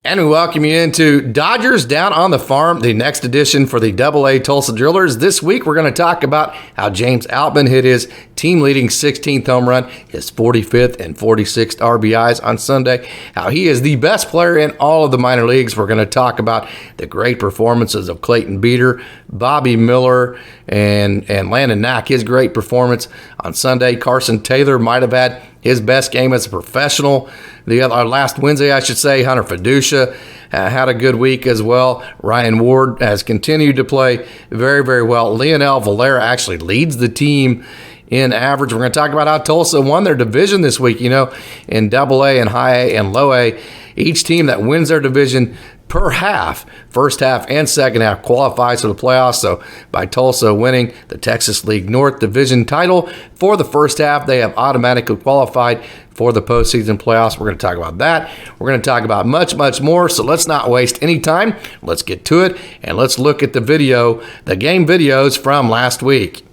And we welcome you into Dodgers Down on the Farm, the next edition for the AA Tulsa Drillers. This week, we're going to talk about how James Outman hit his team-leading 16th home run, his 45th and 46th RBIs on Sunday, how he is the best player in all of the minor leagues. We're going to talk about the great performances of Clayton Beader, Bobby Miller, and Landon Knack, his great performance on Sunday. Carson Taylor might have had his best game as a professional. Last Wednesday, I should say, Hunter Paducha had a good week as well. Ryan Ward has continued to play very, very well. Leonel Valera actually leads the team in average. We're going to talk about how Tulsa won their division this week, in AA and High A and Low A. Each team that wins their division per half, first half and second half, qualifies for the playoffs. So by Tulsa winning the Texas League North Division title for the first half, they have automatically qualified for the postseason playoffs. We're going to talk about that. We're going to talk about much, much more. So let's not waste any time. Let's get to it, and let's look at the game videos from last week.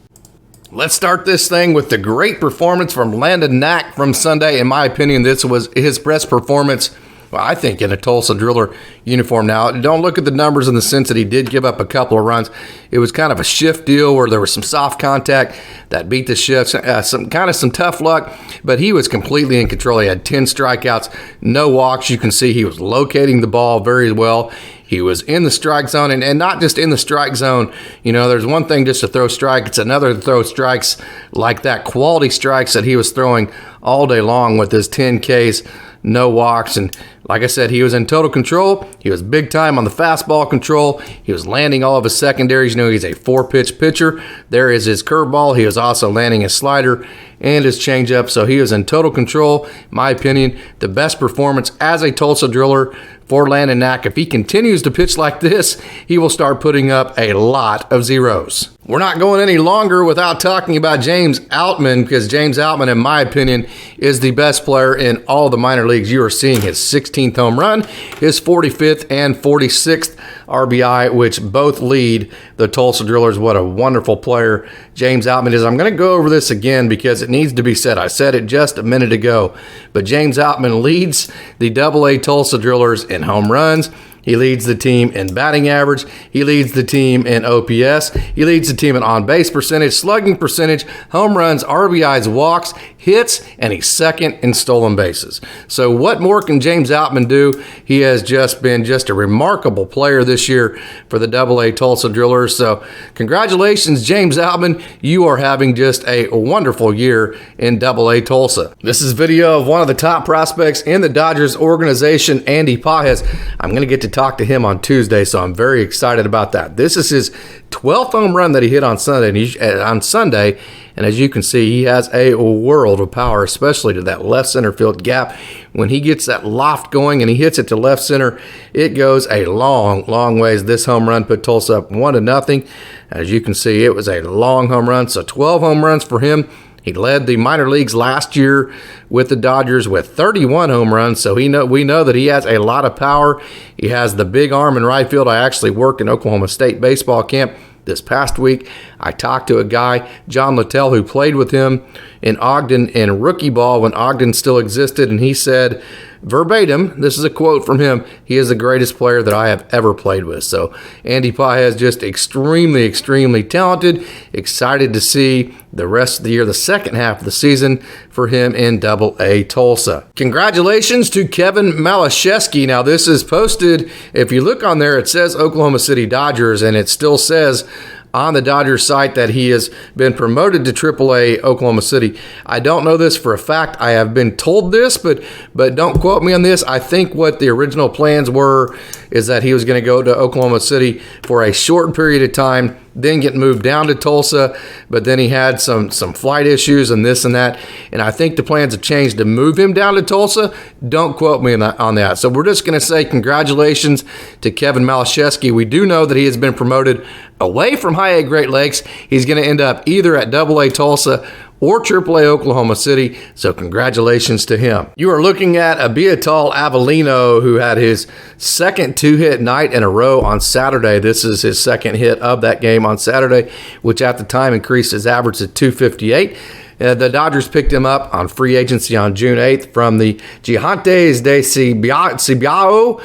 Let's start this thing with the great performance from Landon Knack from Sunday. In my opinion, this was his best performance, well, I think, in a Tulsa Driller uniform. Now, don't look at the numbers in the sense that he did give up a couple of runs. It was kind of a shift deal where there was some soft contact that beat the shift, some tough luck, but he was completely in control. He had 10 strikeouts, no walks. You can see he was locating the ball very well. He was in the strike zone, and not just in the strike zone. There's one thing just to throw strike. It's another to throw strikes like that, quality strikes that he was throwing all day long with his 10 Ks, no walks. And like I said, he was in total control. He was big time on the fastball control. He was landing all of his secondaries. He's a 4-pitch pitcher. There is his curveball. He was also landing his slider and his changeup. So he was in total control. In my opinion, the best performance as a Tulsa Driller for Landon Knack. If he continues to pitch like this, he will start putting up a lot of zeros. We're not going any longer without talking about James Outman, because James Outman, in my opinion, is the best player in all the minor leagues. You are seeing his 16th home run, his 45th and 46th RBI, which both lead the Tulsa Drillers. What a wonderful player James Outman is. I'm going to go over this again because it needs to be said. I said it just a minute ago, but James Outman leads the AA Tulsa Drillers in home runs. He leads the team in batting average. He leads the team in OPS. He leads the team in on-base percentage, slugging percentage, home runs, RBIs, walks, hits, and he's second in stolen bases. So what more can James Outman do? He has just been a remarkable player this year for the AA Tulsa Drillers. So congratulations, James Outman. You are having just a wonderful year in AA Tulsa. This is video of one of the top prospects in the Dodgers organization, Andy Pages. I'm going to get to talk to him on Tuesday, so I'm very excited about that. This is his 12th home run that he hit on Sunday, and as you can see, he has a world of power, especially to that left center field gap. When he gets that loft going and he hits it to left center, it goes a long, long ways. This home run put Tulsa up 1-0. As you can see, it was a long home run, so 12 home runs for him. He led the minor leagues last year with the Dodgers with 31 home runs, so we know that he has a lot of power. He has the big arm in right field. I actually worked in Oklahoma State baseball camp this past week. I talked to a guy, John Littell, who played with him in Ogden in rookie ball when Ogden still existed, and he said, verbatim, this is a quote from him, he is the greatest player that I have ever played with. So Andy Pages, just extremely, extremely talented. Excited to see the rest of the year, the second half of the season for him in AA Tulsa. Congratulations to Kevin Malaszewski. Now this is posted, if you look on there, it says Oklahoma City Dodgers, and it still says on the Dodgers site that he has been promoted to AAA Oklahoma City. I don't know this for a fact. I have been told this, but don't quote me on this. I think what the original plans were is that he was going to go to Oklahoma City for a short period of time, then get moved down to Tulsa, but then he had some flight issues and this and that, and I think the plans have changed to move him down to Tulsa. Don't quote me on that. So we're just going to say congratulations to Kevin Malaszewski. We do know that he has been promoted away from High A Great Lakes. He's going to end up either at AA Tulsa or AAA Oklahoma City, so congratulations to him. You are looking at a Bentol Avelino, who had his second two-hit night in a row on Saturday. This is his second hit of that game on Saturday, which at the time increased his average to 258. The Dodgers picked him up on free agency on June 8th from the Gigantes de Cibao,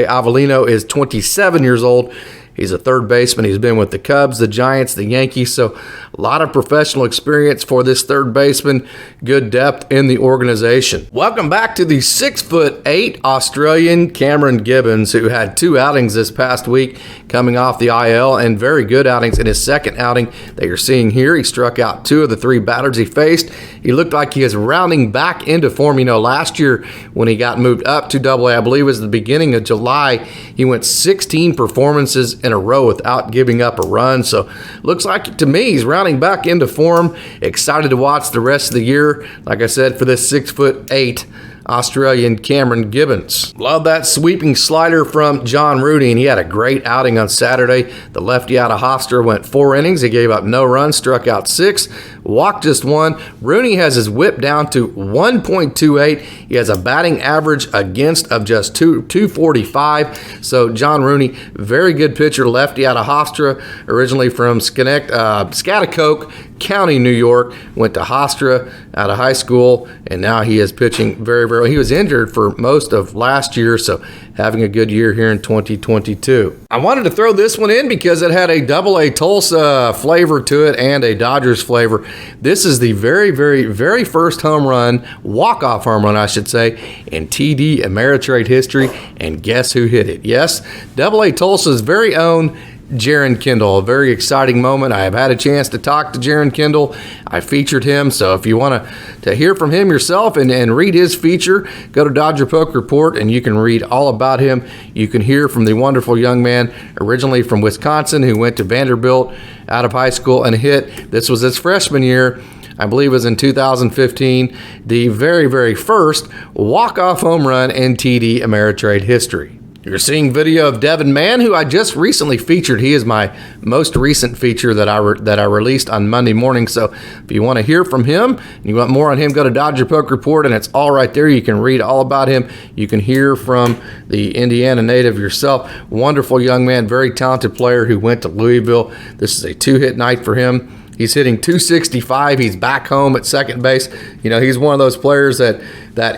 Avelino is 27 years old. He's a third baseman. He's been with the Cubs, the Giants, the Yankees, so a lot of professional experience for this third baseman. Good depth in the organization. Welcome back to the 6'8" Australian Cameron Gibbons, who had 2 outings this past week coming off the IL, and very good outings in his second outing that you're seeing here. He struck out 2 of the 3 batters he faced. He looked like he is rounding back into form. Last year when he got moved up to AA, I believe it was the beginning of July, he went 16 performances in a row without giving up a run. So looks like to me he's rounding back into form. Excited to watch the rest of the year, like I said, for this 6'8" Australian Cameron Gibbons. Love that sweeping slider from John Rooney, and he had a great outing on Saturday. The lefty out of Hofstra went 4 innings. He gave up no runs, struck out 6, walked just 1. Rooney has his whip down to 1.28. He has a batting average against of just 245. So John Rooney, very good pitcher, lefty out of Hofstra, originally from Schaghticoke County, New York, went to Hofstra out of high school, and now he is pitching very, very well. He was injured for most of last year, so having a good year here in 2022. I wanted to throw this one in because it had a AA Tulsa flavor to it and a Dodgers flavor. This is the very, very, very first home run, walk-off home run, I should say, in TD Ameritrade history, and guess who hit it? Yes, AA Tulsa's very own Jaren Kendall. A very exciting moment. I have had a chance to talk to Jaren Kendall. I featured him, so if you want to hear from him yourself and read his feature, go to Dodger Poke Report and you can read all about him. You can hear from the wonderful young man originally from Wisconsin who went to Vanderbilt out of high school and hit. This was his freshman year. I believe it was in 2015, the very, very first walk-off home run in TD Ameritrade history. You're seeing video of Devin Mann, who I just recently featured. He is my most recent feature that I released on Monday morning. So if you want to hear from him and you want more on him, go to Dodger Poke Report, and it's all right there. You can read all about him. You can hear from the Indiana native yourself. Wonderful young man, very talented player who went to Louisville. This is a 2-hit night for him. He's hitting 265. He's back home at second base. He's one of those players that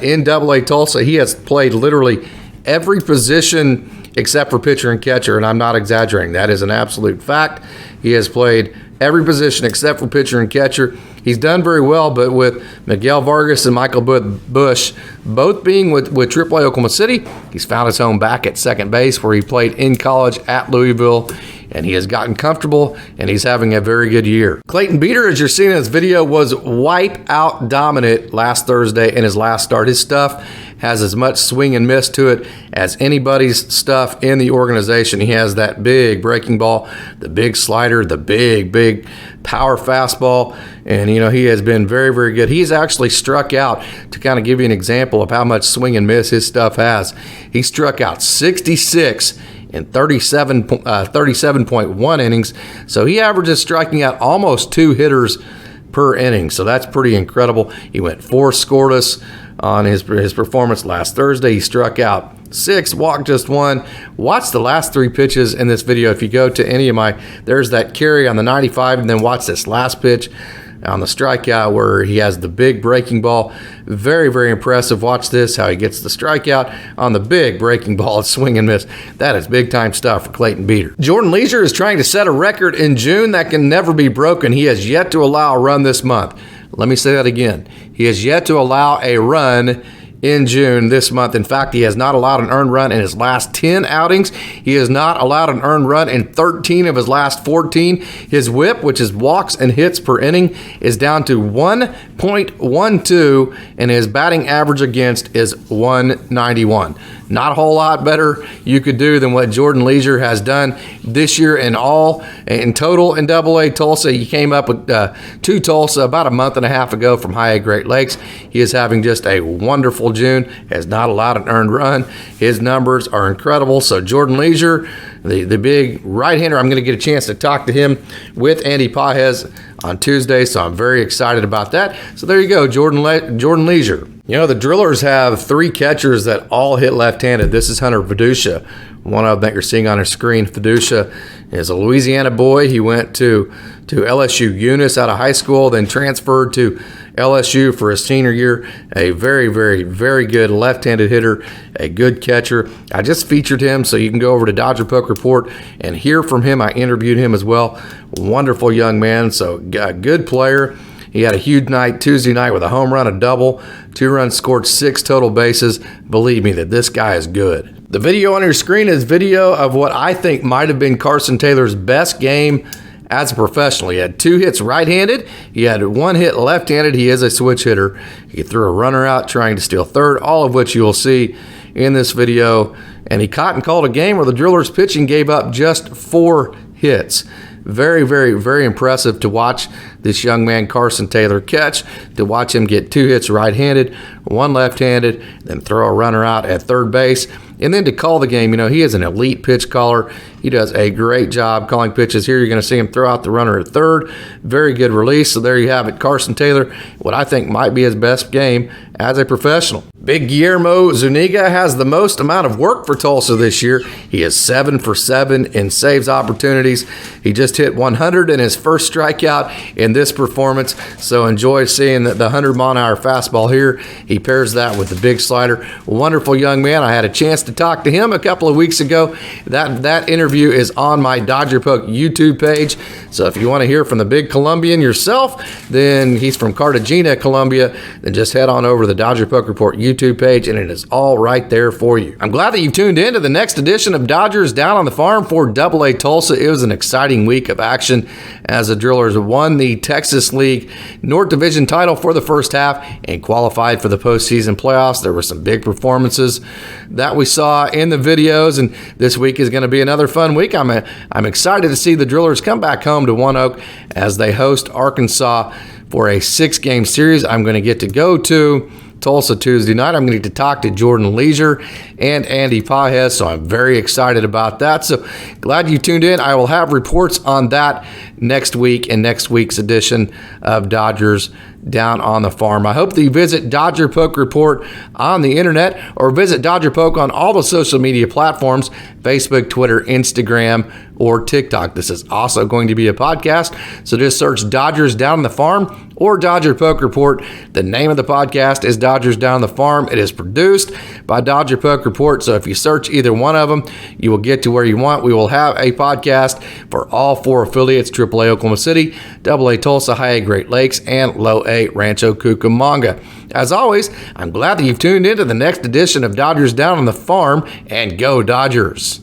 in AA Tulsa, he has played literally every position except for pitcher and catcher, and I'm not exaggerating. That is an absolute fact. He has played every position except for pitcher and catcher. He's done very well, but with Miguel Vargas and Michael Bush both being with AAA Oklahoma City, he's found his home back at second base where he played in college at Louisville, and he has gotten comfortable, and he's having a very good year. Clayton Beader, as you're seeing in this video, was wipe-out dominant last Thursday in his last start. His stuff has as much swing and miss to it as anybody's stuff in the organization. He has that big breaking ball, the big slider, the big power fastball, and he has been very, very good. He's actually struck out, to kind of give you an example of how much swing and miss his stuff has. He struck out 66 in 37.1 innings, so he averages striking out almost 2 hitters per inning, so that's pretty incredible. He went 4 scoreless on his performance last Thursday. He struck out 6, walked just 1. Watch the last 3 pitches in this video. If you go to any of there's that carry on the 95, and then watch this last pitch on the strikeout where he has the big breaking ball. Very, very impressive. Watch this, how he gets the strikeout on the big breaking ball. It's swing and miss. That is big-time stuff for Clayton Beader. Jordan Leisure is trying to set a record in June that can never be broken. He has yet to allow a run this month. Let me say that again. He has yet to allow a run in June this month. In fact, he has not allowed an earned run in his last 10 outings. He has not allowed an earned run in 13 of his last 14. His whip, which is walks and hits per inning, is down to 1.12, and his batting average against is 191. Not a whole lot better you could do than what Jordan Leisure has done this year in total in AA Tulsa. He came up with to Tulsa about a month and a half ago from High A Great Lakes. He is having just a wonderful June, has not allowed an earned run. His numbers are incredible. So Jordan Leisure, the big right-hander, I'm going to get a chance to talk to him with Andy Pajes on Tuesday, so I'm very excited about that. So there you go, Jordan Leisure. You know, the Drillers have 3 catchers that all hit left-handed. This is Hunter Paducha, one of them that you're seeing on your screen. Paducha is a Louisiana boy. He went to LSU Eunice out of high school, then transferred to LSU for his senior year. A very, very, very good left-handed hitter, a good catcher. I just featured him, so you can go over to Dodger Poke Report and hear from him. I interviewed him as well. Wonderful young man, so a good player. He had a huge night Tuesday night with a home run, a double, 2 runs scored, 6 total bases. Believe me that this guy is good. The video on your screen is video of what I think might have been Carson Taylor's best game as a professional. He had 2 hits right-handed. He had 1 hit left-handed. He is a switch hitter. He threw a runner out trying to steal third, all of which you will see in this video. And he caught and called a game where the Drillers pitching gave up just 4 hits. Very, very, very impressive to watch this young man, Carson Taylor, catch, to watch him get 2 hits right-handed, 1 left-handed, then throw a runner out at third base, and then to call the game. You know, he is an elite pitch caller. He does a great job calling pitches. Here you're going to see him throw out the runner at third. Very good release. So there you have it, Carson Taylor, what I think might be his best game as a professional. Big Guillermo Zuniga has the most amount of work for Tulsa this year. He is 7 for 7 in saves opportunities. He just hit 100 in his first strikeout in this performance. So enjoy seeing the 100-mile-an-hour fastball here. He pairs that with the big slider. Wonderful young man. I had a chance to talk to him a couple of weeks ago. That interview is on my Dodger Poke YouTube page. So if you want to hear from the big Colombian yourself, then he's from Cartagena, Colombia, then just head on over to the Dodger Poke Report YouTube page, and it is all right there for you. I'm glad that you've tuned in to the next edition of Dodgers Down on the Farm for AA Tulsa. It was an exciting week of action as the Drillers won the Texas League North Division title for the first half and qualified for the postseason playoffs. There were some big performances that we saw in the videos, and this week is going to be another fun week. I'm excited to see the Drillers come back home to One Oak as they host Arkansas for a 6-game series. I'm going to get to go to Tulsa Tuesday night. I'm going to get to talk to Jordan Leisure and Andy Pajes, so I'm very excited about that. So glad you tuned in. I will have reports on that next week in next week's edition of Dodgers Down on the Farm. I hope that you visit Dodger Poke Report on the internet or visit Dodger Poke on all the social media platforms, Facebook, Twitter, Instagram, or TikTok. This is also going to be a podcast, so just search Dodgers Down on the Farm or Dodger Poke Report. The name of the podcast is Dodgers Down on the Farm. It is produced by Dodger Poke Report, so if you search either one of them, you will get to where you want. We will have a podcast for all 4 affiliates: AAA Oklahoma City, AA Tulsa, High A Great Lakes, and Low A Rancho Cucamonga. As always, I'm glad that you've tuned in to the next edition of Dodgers Down on the Farm, and go Dodgers!